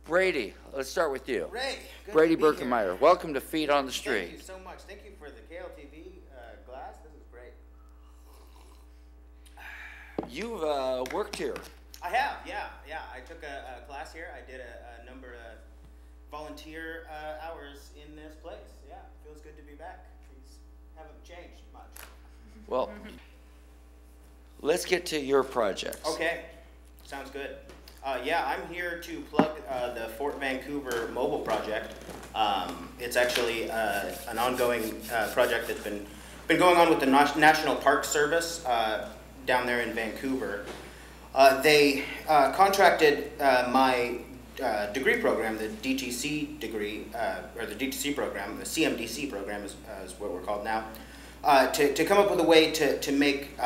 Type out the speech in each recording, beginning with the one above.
Brady, let's start with you. Ray, good Brady to be here. Birkenmeyer, welcome to Feet on the Street. Thank you so much. Thank you for the KLTV glass. This is great. You've worked here. I have, yeah. I took a class here. I did a number of volunteer hours in this place. Yeah, feels good to be back. Things haven't changed much. Well, let's get to your projects. Okay, sounds good. Yeah, I'm here to plug the Fort Vancouver mobile project. It's actually an ongoing project that's been going on with the National Park Service down there in Vancouver. They contracted my degree program, the DTC degree, or the DTC program, the CMDC program is what we're called now, to come up with a way to make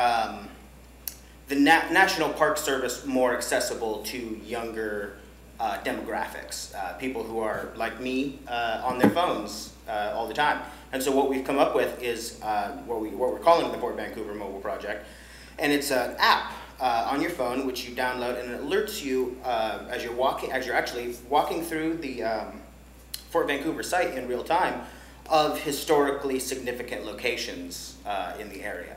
the National Park Service more accessible to younger demographics, people who are like me on their phones all the time. And so what we've come up with is what we're calling the Fort Vancouver Mobile Project, and it's an app on your phone which you download, and it alerts you as you're actually walking through the Fort Vancouver site in real time of historically significant locations in the area.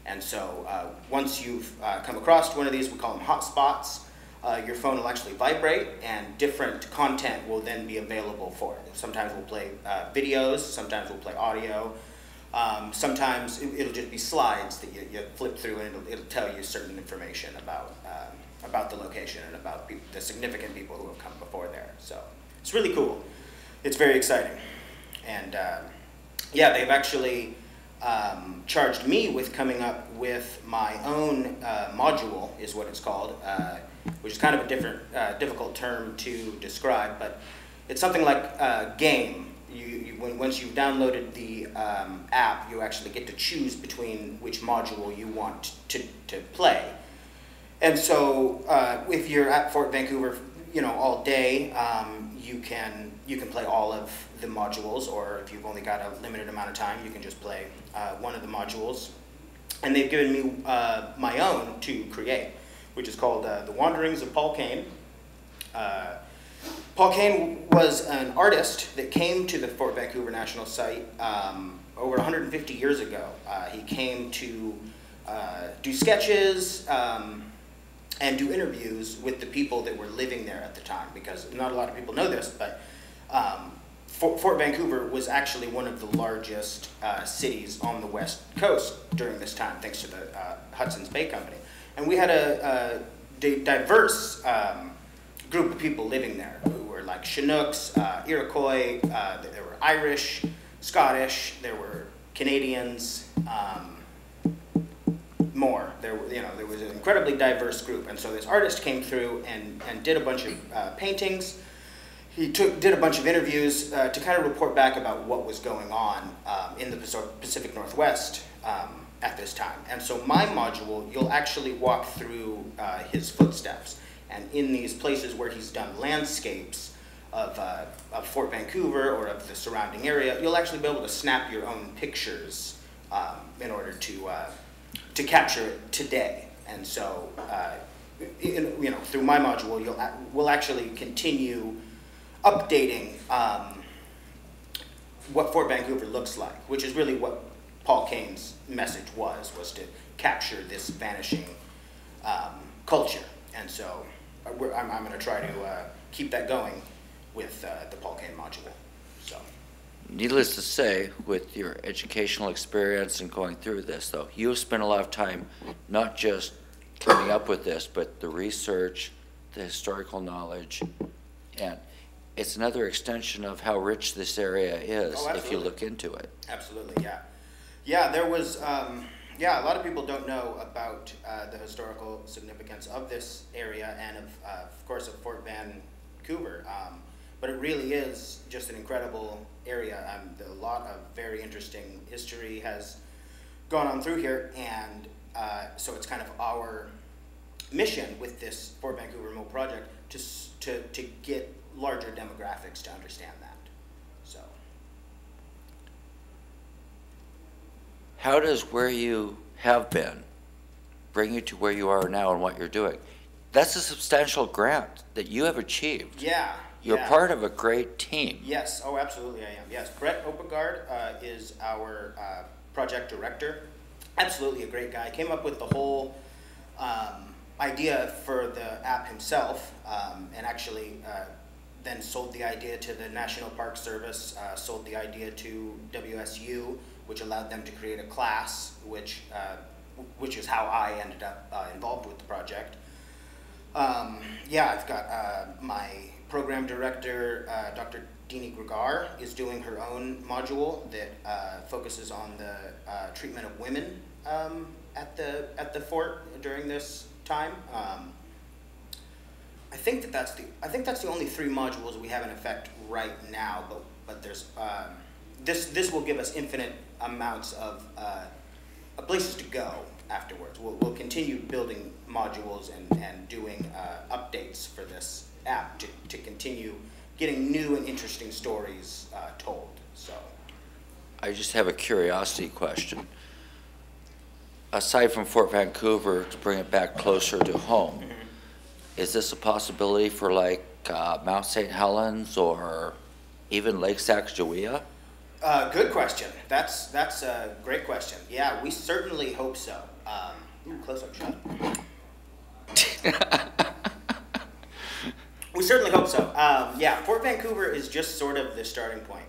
And so once you've come across one of these, we call them hotspots, your phone will actually vibrate and different content will then be available for it. Sometimes we'll play videos, sometimes we'll play audio, sometimes it'll just be slides that you flip through, and it'll tell you certain information about the location and about the significant people who have come before there. So it's really cool. It's very exciting. And yeah, they've actually charged me with coming up with my own module, is what it's called, which is kind of a difficult term to describe, but it's something like a game. Once you've downloaded the app, you actually get to choose between which module you want to play. And so if you're at Fort Vancouver, all day, you can play all of the modules, or if you've only got a limited amount of time, you can just play one of the modules. And they've given me my own to create, which is called The Wanderings of Paul Kane. Paul Kane was an artist that came to the Fort Vancouver National Site over 150 years ago. He came to do sketches and do interviews with the people that were living there at the time, because not a lot of people know this, but Fort Vancouver was actually one of the largest cities on the West Coast during this time, thanks to the Hudson's Bay Company. And we had a diverse group of people living there who were like Chinooks, Iroquois, there were Irish, Scottish, there were Canadians, more. There was an incredibly diverse group, and so this artist came through and did a bunch of paintings. He did a bunch of interviews to kind of report back about what was going on in the Pacific Northwest at this time. And so my module, you'll actually walk through his footsteps, and in these places where he's done landscapes of Fort Vancouver or of the surrounding area, you'll actually be able to snap your own pictures in order to capture it today. And so, through my module, we'll actually continue updating what Fort Vancouver looks like, which is really what Paul Kane's message was to capture this vanishing culture. And so I'm going to try to keep that going with the Paul Kane module. So. Needless to say, with your educational experience and going through this, though, you've spent a lot of time not just coming up with this, but the research, the historical knowledge, and it's another extension of how rich this area is if you look into it. Absolutely, yeah. Yeah, there was, yeah, a lot of people don't know about the historical significance of this area and of course, of Fort Vancouver. But it really is just an incredible area. A lot of very interesting history has gone on through here, and so it's kind of our mission with this Fort Vancouver Mobile Project to get larger demographics to understand that. So, how does where you have been bring you to where you are now and what you're doing? That's a substantial grant that you have achieved. Yeah. You're Yeah. part of a great team. Yes, oh, absolutely I am. Yes, Brett Opegard is our project director. Absolutely a great guy. Came up with the whole idea for the app himself, and actually then sold the idea to the National Park Service, sold the idea to WSU, which allowed them to create a class, which is how I ended up involved with the project. Yeah, I've got my program director, Dr. Dini Gregar, is doing her own module that focuses on the treatment of women at the fort during this time. I think that's the only 3 modules we have in effect right now. But there's this will give us infinite amounts of places to go afterwards. We'll continue building modules and doing updates for this app to continue getting new and interesting stories told. So, I just have a curiosity question. Aside from Fort Vancouver, to bring it back closer to home, is this a possibility for like Mount St. Helens or even Lake Sacagawea? Good question. That's a great question. Yeah, we certainly hope so. Close-up shot. We certainly hope so. Yeah, Fort Vancouver is just sort of the starting point.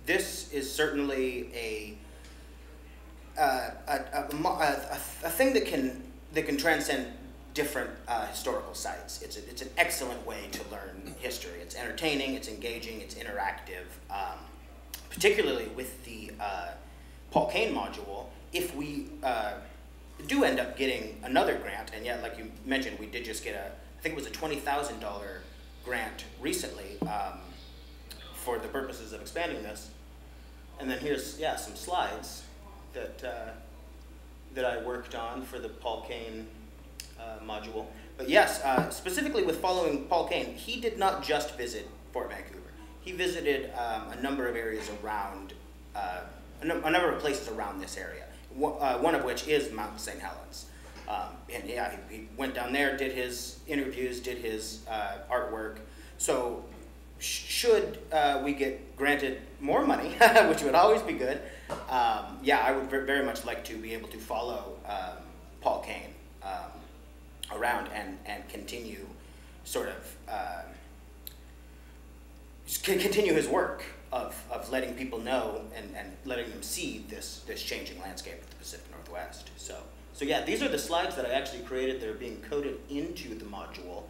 This is certainly a thing that can transcend different historical sites. It's an excellent way to learn history. It's entertaining, it's engaging, it's interactive. Particularly with the Paul Kane module, if we do end up getting another grant, and yet, like you mentioned, we did just get I think it was a $20,000 grant recently for the purposes of expanding this. And then here's, yeah, some slides that I worked on for the Paul Kane module. But yes, specifically with following Paul Kane, he did not just visit Fort Vancouver. He visited a number of areas around, a number of places around this area, one of which is Mount St. Helens. And yeah, he went down there, did his interviews, did his artwork. So should we get granted more money, which would always be good, yeah, I would very much like to be able to follow Paul Kane around and continue sort of continue his work of letting people know and letting them see this changing landscape of the Pacific Northwest. So yeah, these are the slides that I actually created that are being coded into the module.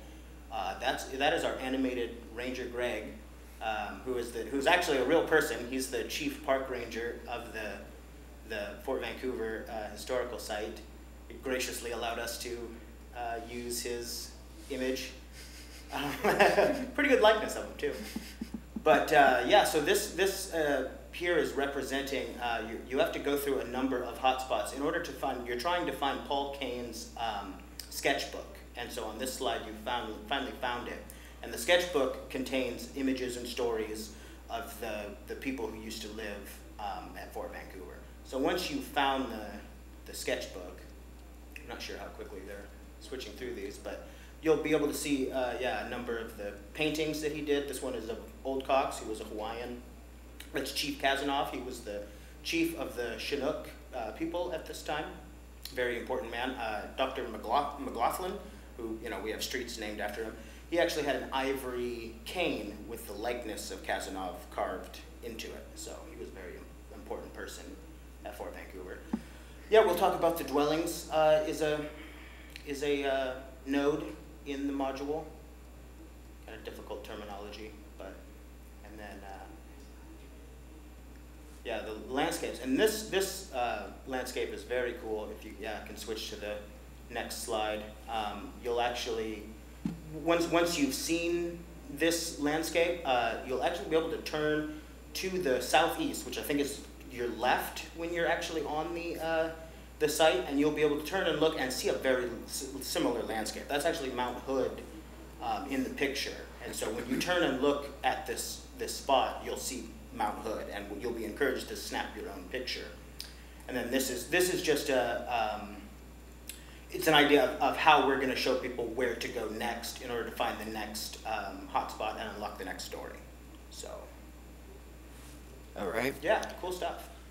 That is our animated ranger Greg, who's actually a real person. He's the chief park ranger of the Fort Vancouver historical site. He graciously allowed us to use his image. Pretty good likeness of him too. But yeah, so this here is representing, you have to go through a number of hotspots in order to find, you're trying to find Paul Kane's sketchbook. And so on this slide, you finally found it. And the sketchbook contains images and stories of the people who used to live at Fort Vancouver. So once you found the sketchbook, I'm not sure how quickly they're switching through these, but you'll be able to see, yeah, a number of the paintings that he did. This one is of Old Cox, who was a Hawaiian. That's Chief Kazanoff. He was the chief of the Chinook people at this time. Very important man. Dr. McLaughlin, who, you know, we have streets named after him. He actually had an ivory cane with the likeness of Kazanov carved into it. So he was a very important person at Fort Vancouver. Yeah, we'll talk about the dwellings. Is a node in the module. Kind of difficult terminology, but, and then, yeah, the landscapes. And this landscape is very cool. If you, yeah, can switch to the next slide. You'll actually, once you've seen this landscape, you'll actually be able to turn to the southeast, which I think is your left when you're actually on the site, and you'll be able to turn and look and see a very similar landscape. That's actually Mount Hood in the picture. And so when you turn and look at this spot, you'll see Mount Hood, and you'll be encouraged to snap your own picture. And then this is just it's an idea of how we're going to show people where to go next in order to find the next hotspot unlock the next story. So, All right. yeah, cool stuff.